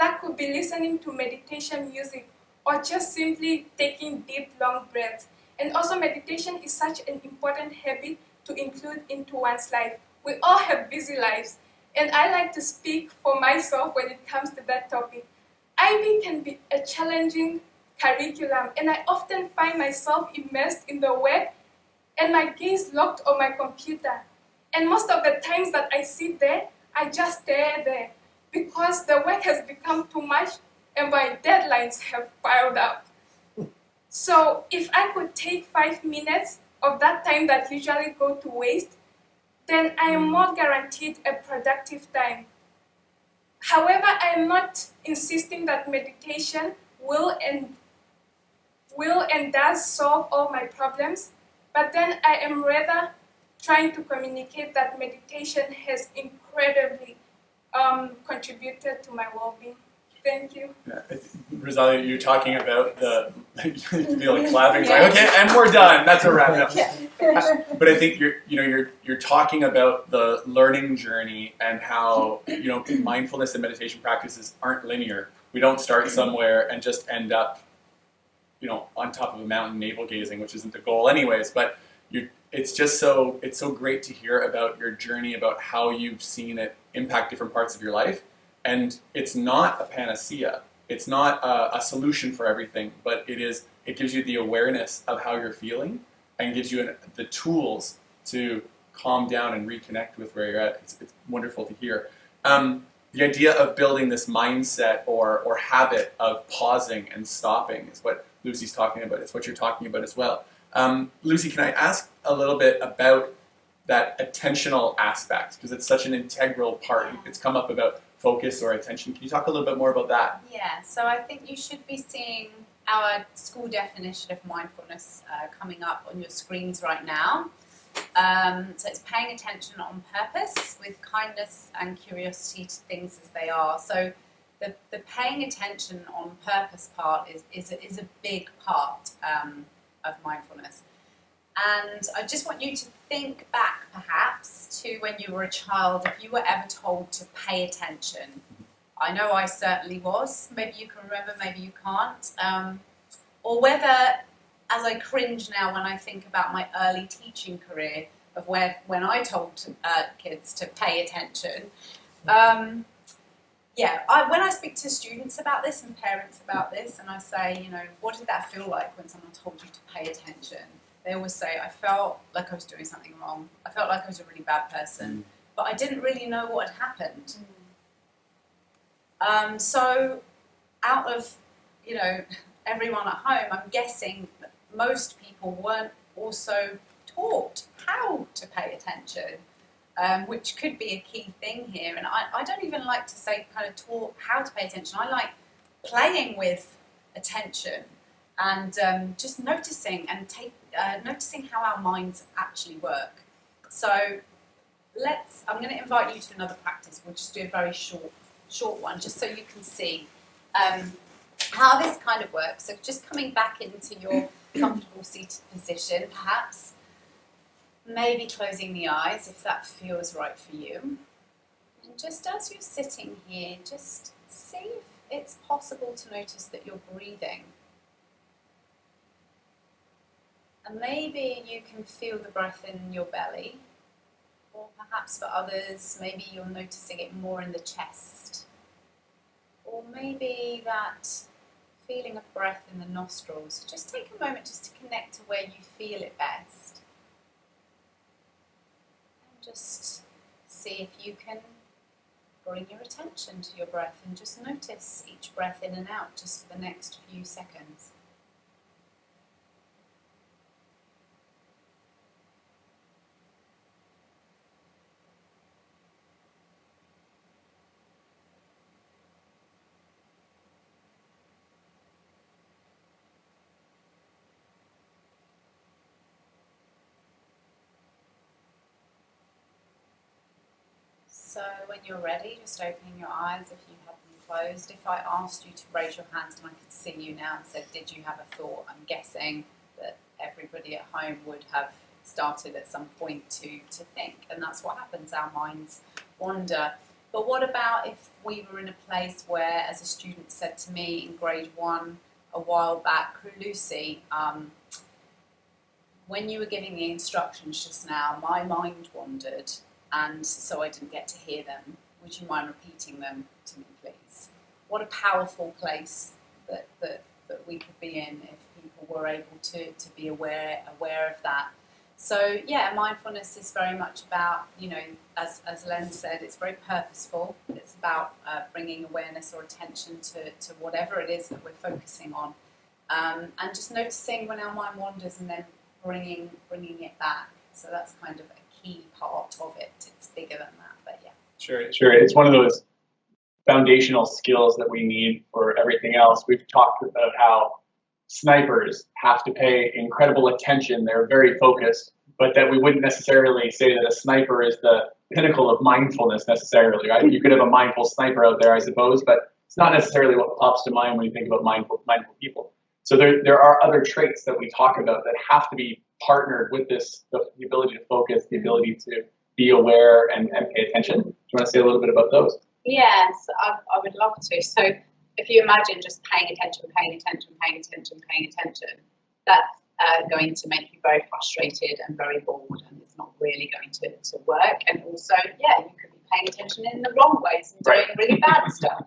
That could be listening to meditation music, or just simply taking deep, long breaths. And also, meditation is such an important habit to include into one's life. We all have busy lives, and I like to speak for myself when it comes to that topic. IB can be a challenging curriculum, and I often find myself immersed in the work and my gaze locked on my computer. And most of the times that I sit there, I just stare there, because the work has become too much and my deadlines have piled up. So if I could take 5 minutes of that time that usually go to waste, then I am more guaranteed a productive time. However, I am not insisting that meditation will and does solve all my problems, but then I am rather trying to communicate that meditation has incredibly contributed to my well-being. Thank you. Yeah, Rosalia, you're talking about the you feel like clapping. It's like, okay, and we're done. That's a wrap. No. But I think you're talking about the learning journey and how mindfulness and meditation practices aren't linear. We don't start somewhere and just end up on top of a mountain navel gazing, which isn't the goal anyways, but it's so great to hear about your journey, about how you've seen it impact different parts of your life. And it's not a panacea. It's not a solution for everything, but it gives you the awareness of how you're feeling and gives you the tools to calm down and reconnect with where you're at. It's wonderful to hear. The idea of building this mindset or habit of pausing and stopping is what Lucy's talking about. It's what you're talking about as well. Lucy, can I ask a little bit about that attentional aspect? Because it's such an integral part. It's come up about focus or attention. Can you talk a little bit more about that? Yeah, so I think you should be seeing our school definition of mindfulness coming up on your screens right now. So it's paying attention on purpose with kindness and curiosity to things as they are. So the paying attention on purpose part is a big part of mindfulness. And I just want you to think back perhaps to when you were a child, if you were ever told to pay attention. I know I certainly was. Maybe you can remember, maybe you can't. Or whether, as I cringe now when I think about my early teaching career, of when I told kids to pay attention. When I speak to students about this and parents about this, and I say, what did that feel like when someone told you to pay attention? They always say, I felt like I was doing something wrong. I felt like I was a really bad person, but I didn't really know what had happened. So out of, everyone at home, I'm guessing that most people weren't also taught how to pay attention, which could be a key thing here. And I don't even like to say kind of taught how to pay attention. I like playing with attention and just noticing and noticing how our minds actually work. So I'm going to invite you to another practice. We'll just do a very short one, just so you can see how this kind of works. So just coming back into your comfortable seated position, perhaps. Maybe closing the eyes if that feels right for you. And just as you're sitting here, just see if it's possible to notice that you're breathing. And maybe you can feel the breath in your belly. Or perhaps for others, maybe you're noticing it more in the chest. Or maybe that feeling of breath in the nostrils. Just take a moment just to connect to where you feel it best. And just see if you can bring your attention to your breath and just notice each breath in and out just for the next few seconds. So when you're ready, just opening your eyes if you have them closed. If I asked you to raise your hands and I could see you now and said, did you have a thought? I'm guessing that everybody at home would have started at some point to think. And that's what happens, our minds wander. But what about if we were in a place where, as a student said to me in grade 1 a while back, Lucy, when you were giving the instructions just now, my mind wandered. And so I didn't get to hear them. Would you mind repeating them to me, please? What a powerful place that we could be in if people were able to be aware of that. So yeah, mindfulness is very much about, as Len said, it's very purposeful. It's about bringing awareness or attention to whatever it is that we're focusing on, and just noticing when our mind wanders and then bringing it back. So that's kind of a key part of it. It's bigger than that, but yeah. Sure. It's one of those foundational skills that we need for everything else. We've talked about how snipers have to pay incredible attention. They're very focused, but that we wouldn't necessarily say that a sniper is the pinnacle of mindfulness necessarily, right? You could have a mindful sniper out there, I suppose, but it's not necessarily what pops to mind when you think about mindful people. So there are other traits that we talk about that have to be partnered with this, the ability to focus, the ability to be aware and pay attention. Do you want to say a little bit about those? Yes, I would love to. So if you imagine just paying attention, that's going to make you very frustrated and very bored, and it's not really going to work. And also, yeah, you could be paying attention in the wrong ways and doing really bad stuff.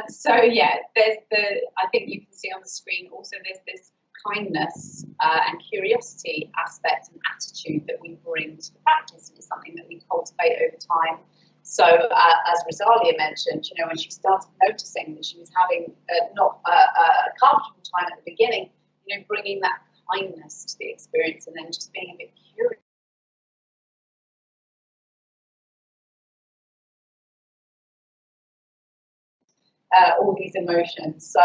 So yeah, I think you can see on the screen also there's this kindness and curiosity aspect and attitude that we bring to the practice, and it's something that we cultivate over time. So as Rosalia mentioned, when she started noticing that she was having not a comfortable time at the beginning, bringing that kindness to the experience and then just being a bit curious. All these emotions. So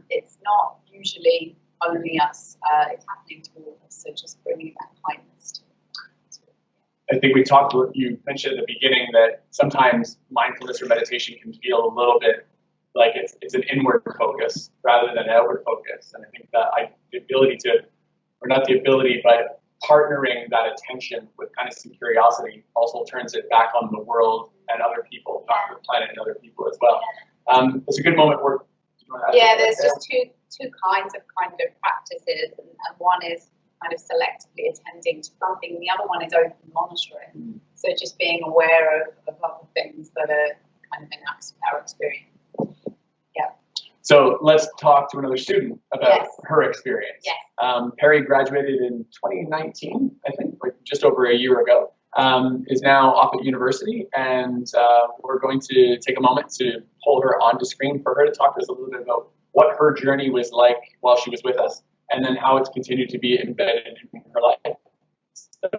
it's not usually only us, it's happening to all of us. So just bringing that kindness to it. I think you mentioned at the beginning that sometimes mindfulness or meditation can feel a little bit like it's an inward focus rather than an outward focus. And I think that the ability to, or not the ability, but partnering that attention with kind of some curiosity also turns it back on the world and other people, not the planet and other people as well. It's a good moment where. Yeah, there's just two kinds of practices, and one is kind of selectively attending to something, and the other one is open monitoring. So just being aware of other things that are kind of in our experience. Yeah. So let's talk to another student about her experience. Yes. Perry graduated in 2019, I think, like just over a year ago. Is now off at university, and we're going to take a moment to pull her onto screen for her to talk to us a little bit about what her journey was like while she was with us, and then how it's continued to be embedded in her life.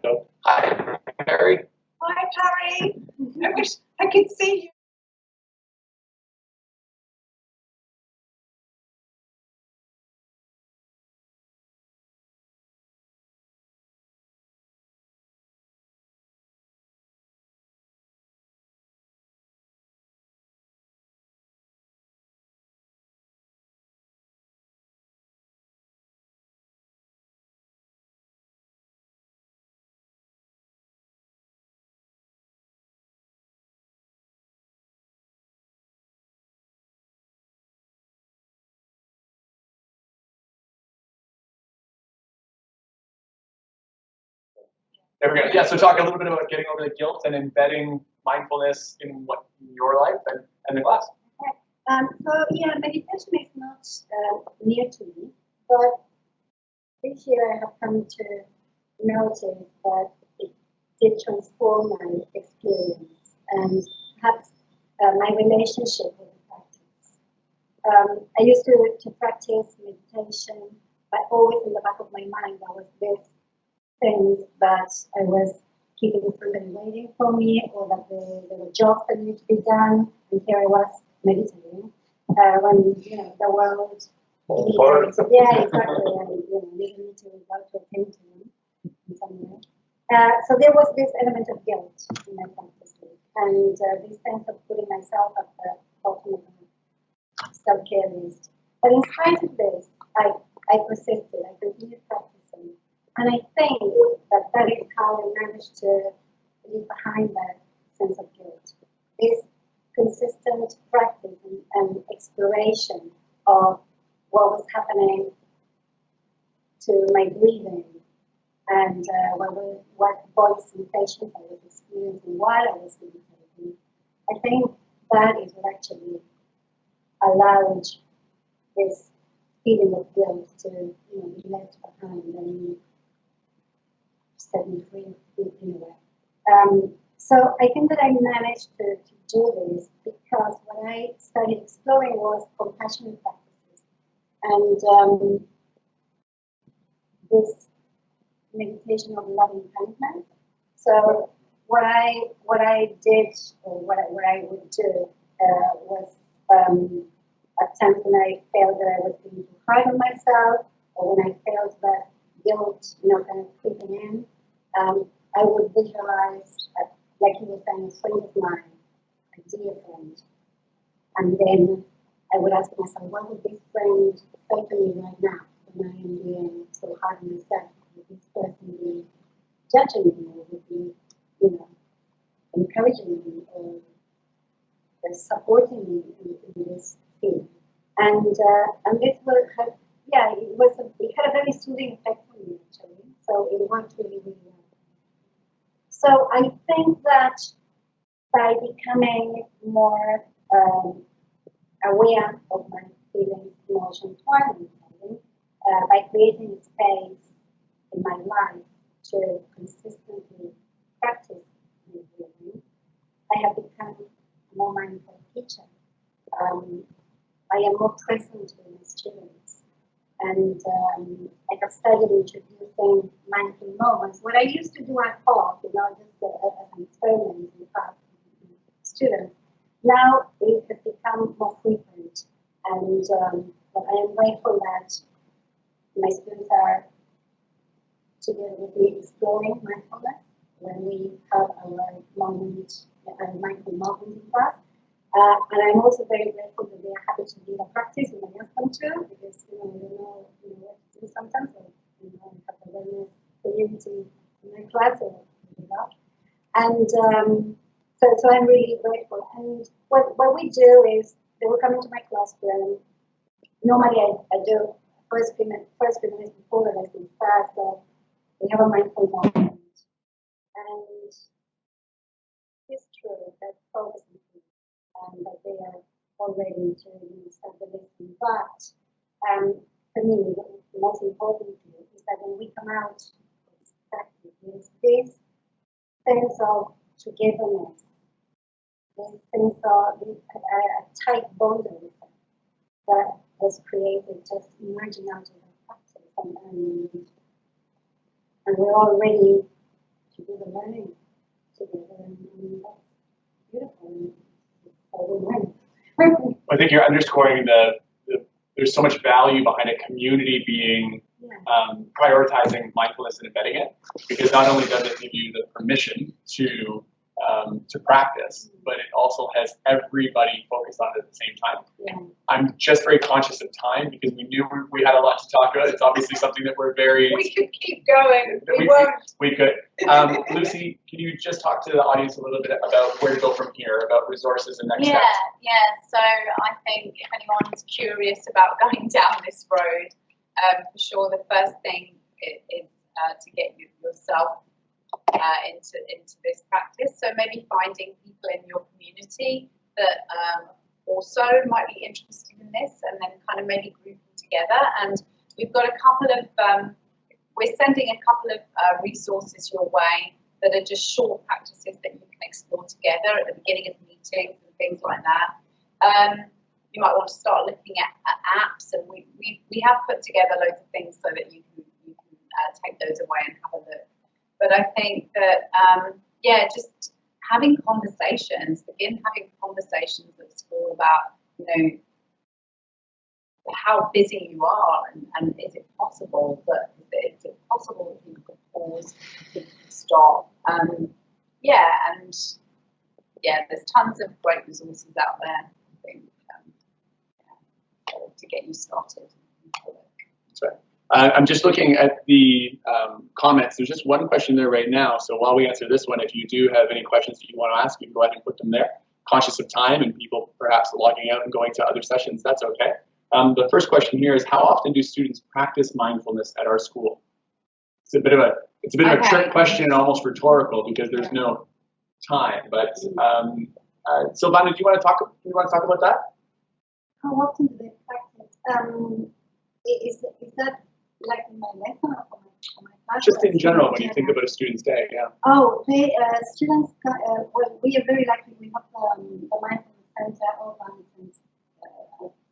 So, hi, Perry. Hi, Perry. I wish I could see you. There we go. Yeah, so talk a little bit about getting over the guilt and embedding mindfulness in your life and the class. So yeah, meditation is not near to me, but this year I have come to notice that it did transform my experience and perhaps my relationship with the practice. I used to practice meditation, but always in the back of my mind there was this things that I was keeping somebody waiting for me, or that there were jobs that needed to be done, and here I was meditating when the world. Yeah, exactly. And needed me to go to attend to them in some way. So there was this element of guilt in my practice, and this sense of putting myself at the bottom of the self-care list. But in spite of this, I persisted. I continued practicing. And I think that is how I managed to leave behind that sense of guilt. This consistent practice and exploration of what was happening to my breathing and what body sensations I was experiencing while I was meditating. I think that is what actually allowed this feeling of guilt to be left behind and set me free in a way. So I think that I managed to do this because when I started exploring was compassionate practices and this meditation of loving kindness. So what I did, or what I would do, was at times when I felt that I was being too hard on myself, or when I felt that guilt, kind of creeping in, I would visualize, like you were saying, a friend of mine, a dear friend, and then I would ask myself, what would this friend say to me right now when I am being so hard on myself? Would this person be judging me, or would be, encouraging me, or supporting me in this field? And this will have, yeah, it had a very soothing effect on me actually. So it worked really, really well. So I think that by becoming more aware of my feelings, emotions, while meditating, by creating a space in my life to consistently practice meditating, I have become a more mindful teacher. I am more present with my students, and I have started introducing mindful moments. What I used to do at home, just as an experiment in the past with students, now it has become more frequent, and but I am grateful that my students are together with me exploring mindfulness when we have our mindful moment in class. And I'm also very grateful that they are happy to lead a practice when I ask them to, because I don't know what to do sometimes. So, I have the wellness community in my class or not. And so I'm really grateful. And what we do is they will come into my classroom. Normally I do first few minutes before the lesson starts. So we have a mindful moment, and it's true that focusing that they are all ready to start the lesson. But for me, the most important thing is that when we come out with practice, there's this sense of togetherness, this sense of a tight bonding that was created just emerging out of the practice. And we're all ready to do the learning together. And that's beautiful. I think you're underscoring there's so much value behind a community being prioritizing mindfulness and embedding it, because not only does it give you the permission to practice, but it also has everybody focused on it at the same time. Yeah. I'm just very conscious of time because we knew we had a lot to talk about. It's obviously something that we're very... We could keep going. We won't. We could. Lucy, can you just talk to the audience a little bit about where to go from here, about resources and next steps? Yeah. So I think if anyone's curious about going down this road, for sure the first thing is to get yourself into this practice. So maybe finding people in your community that also might be interested in this, and then kind of maybe grouping together. And we've got a couple of we're sending a couple of resources your way that are just short practices that you can explore together at the beginning of meetings and things like that. You might want to start looking at apps, and we have put together loads of things so that you can take those away and have a look. But I think that, just having conversations, begin having conversations at school about, how busy you are and is it possible that people could pause, people could stop. There's tons of great resources out there, I think, to get you started. That's right. I'm just looking at the comments. There's just one question there right now. So while we answer this one, if you do have any questions that you want to ask, you can go ahead and put them there. Conscious of time and people perhaps logging out and going to other sessions, that's okay. The first question here is, how often do students practice mindfulness at our school? It's a bit of a trick question, almost rhetorical, because there's no time. But Silvana, do you want to talk about that? How often do they practice? Is that like in my lesson or for my class? Just in general, when you think about a student's day, yeah. Oh, students, well, we are very lucky. We have the mindfulness center open since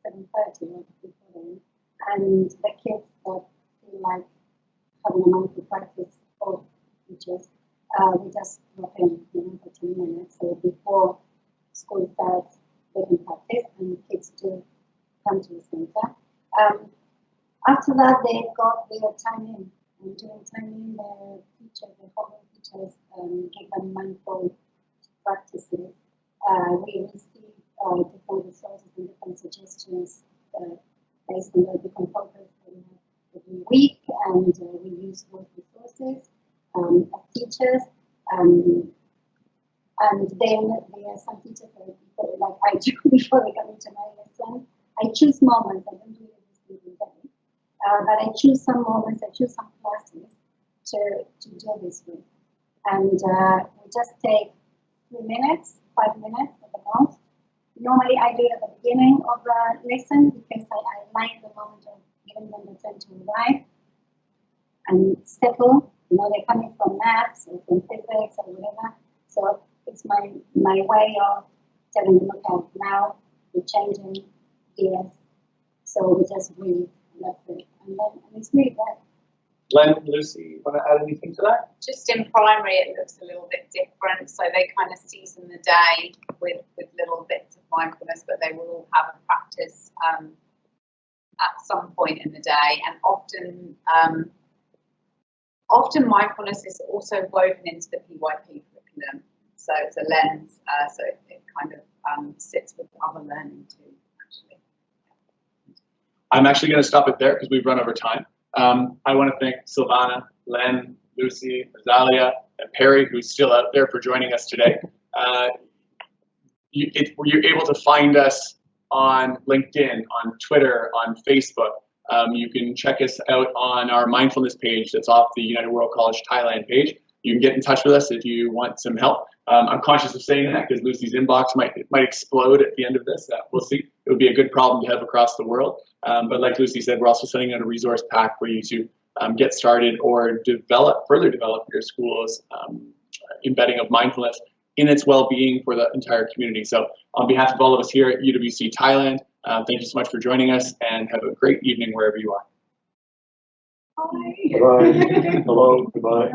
7:30 or before then. And the kids that feel like having a mindful practice for teachers, we just drop in for 10 minutes. So before school starts, they can practice, and kids do come to the center. After that, they've got their time in, and during time in, the homeroom teachers give them mindful practices. We receive different resources and different suggestions based on the different programs that we have every week, and we use those resources as teachers. And then there are some teachers that people like I do before they come into my lesson. I choose moments. I don't do it every single day, but I choose some moments. I choose some classes to do this with, and we just take 3 minutes, 5 minutes at the most. Normally, I do it at the beginning of the lesson because I like the moment of giving them the time to arrive and settle. You know, they're coming from maths or from physics or whatever. So it's my way of telling them, okay, now we're changing gears. So we just breathe and that's it. And it's really good. Len, Lucy, want to add anything to that? Just in primary, it looks a little bit different. So they kind of season the day with little bits of mindfulness, but they will all have a practice at some point in the day. And often mindfulness is also woven into the PYP curriculum. So it's a lens, so it kind of sits with other learning too, actually. I'm actually going to stop it there because we've run over time. I want to thank Silvana, Len, Lucy, Rosalia, and Perry, who's still out there, for joining us today. You're able to find us on LinkedIn, on Twitter, on Facebook. You can check us out on our mindfulness page that's off the United World College Thailand page. You can get in touch with us if you want some help. I'm conscious of saying that because Lucy's inbox might explode at the end of this. We'll see. It would be a good problem to have across the world. But like Lucy said, we're also sending out a resource pack for you to get started or further develop your school's embedding of mindfulness in its well-being for the entire community. So on behalf of all of us here at UWC Thailand, thank you so much for joining us and have a great evening wherever you are. Bye. Hello. Goodbye.